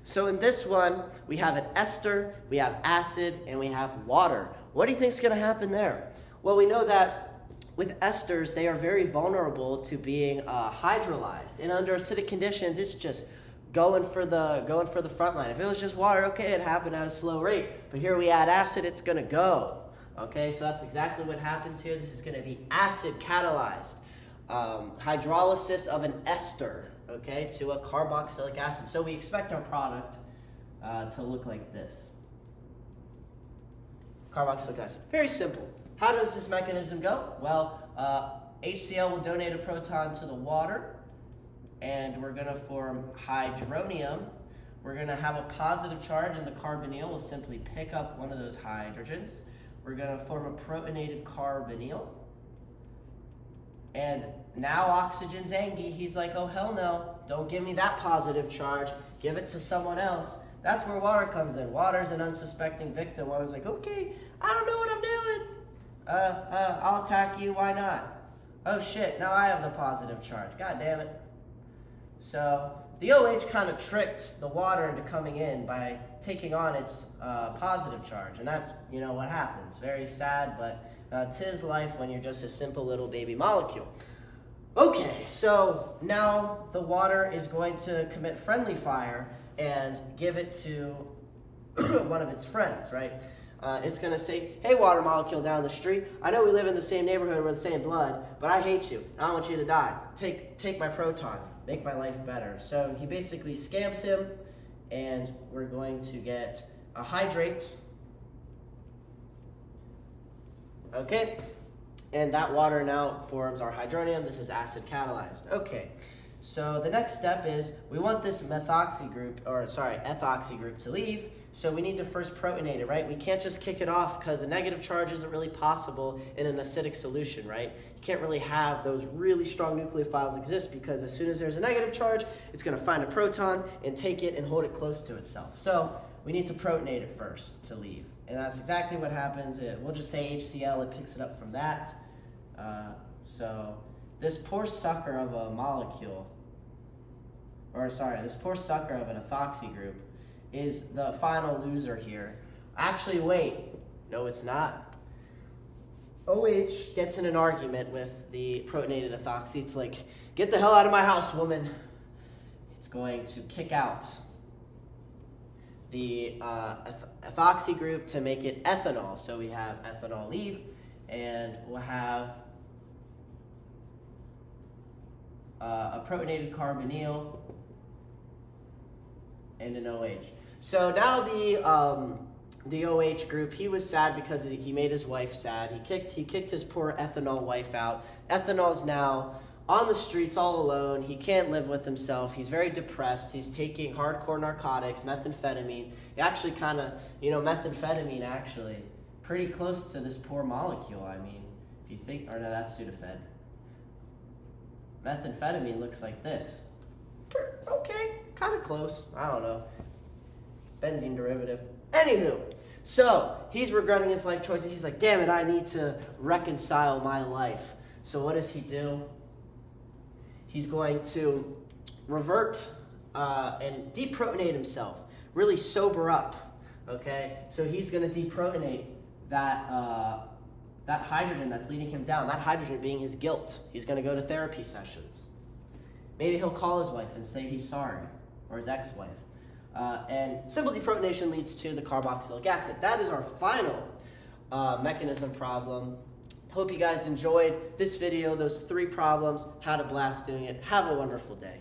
So in this one, we have an ester, we have acid, and we have water. What do you think is going to happen there? Well, we know that with esters, they are very vulnerable to being hydrolyzed. And under acidic conditions, it's just going for the front line. If it was just water, okay, it happened at a slow rate. But here we add acid, it's going to go. Okay, so that's exactly what happens here. This is going to be acid catalyzed. Hydrolysis of an ester, okay, to a carboxylic acid. So we expect our product to look like this. Carboxylic acid. Very simple. How does this mechanism go? Well, HCl will donate a proton to the water, and we're going to form hydronium. We're going to have a positive charge, and the carbonyl will simply pick up one of those hydrogens. We're going to form a protonated carbonyl. And now oxygen's angry. He's like, oh, hell no. Don't give me that positive charge. Give it to someone else. That's where water comes in. Water's an unsuspecting victim. Water's like, okay, I don't know what I'm doing. I'll attack you. Why not? Oh, shit. Now I have the positive charge. God damn it. So the OH kind of tricked the water into coming in by taking on its positive charge. And that's, what happens. Very sad, but 'tis life when you're just a simple little baby molecule. Okay, so now the water is going to commit friendly fire and give it to one of its friends, right? It's going to say, hey, water molecule down the street, I know we live in the same neighborhood, we're the same blood, but I hate you. I want you to die. Take my proton. Make my life better. So he basically scams him, and we're going to get a hydrate. Okay, and that water now forms our hydronium. This is acid catalyzed. Okay, so the next step is we want this ethoxy group to leave. So we need to first protonate it, right? We can't just kick it off because a negative charge isn't really possible in an acidic solution, right? You can't really have those really strong nucleophiles exist because as soon as there's a negative charge, it's going to find a proton and take it and hold it close to itself. So we need to protonate it first to leave. And that's exactly what happens. We'll just say HCl, it picks it up from that. So this poor sucker of a molecule, this poor sucker of an ethoxy group is the final loser here. Actually, wait. No, it's not. OH gets in an argument with the protonated ethoxy. It's like, get the hell out of my house, woman. It's going to kick out the ethoxy group to make it ethanol. So we have ethanol leave, and we'll have a protonated carbonyl and an OH. So now the OH group, he was sad because he made his wife sad. He kicked his poor ethanol wife out. Ethanol's now on the streets all alone. He can't live with himself. He's very depressed. He's taking hardcore narcotics, methamphetamine. He actually kind of, methamphetamine actually pretty close to this poor molecule. I mean, if you think, or no, that's Sudafed. Methamphetamine looks like this. Okay, kind of close. I don't know. Benzene derivative. Anywho, so he's regretting his life choices. He's like, damn it, I need to reconcile my life. So what does he do? He's going to revert and deprotonate himself. Really sober up, okay? So he's going to deprotonate that hydrogen that's leading him down, that hydrogen being his guilt. He's going to go to therapy sessions. Maybe he'll call his wife and say he's sorry, or his ex-wife. And simple deprotonation leads to the carboxylic acid. That is our final mechanism problem. Hope you guys enjoyed this video, those 3 problems, how to blast doing it. Have a wonderful day.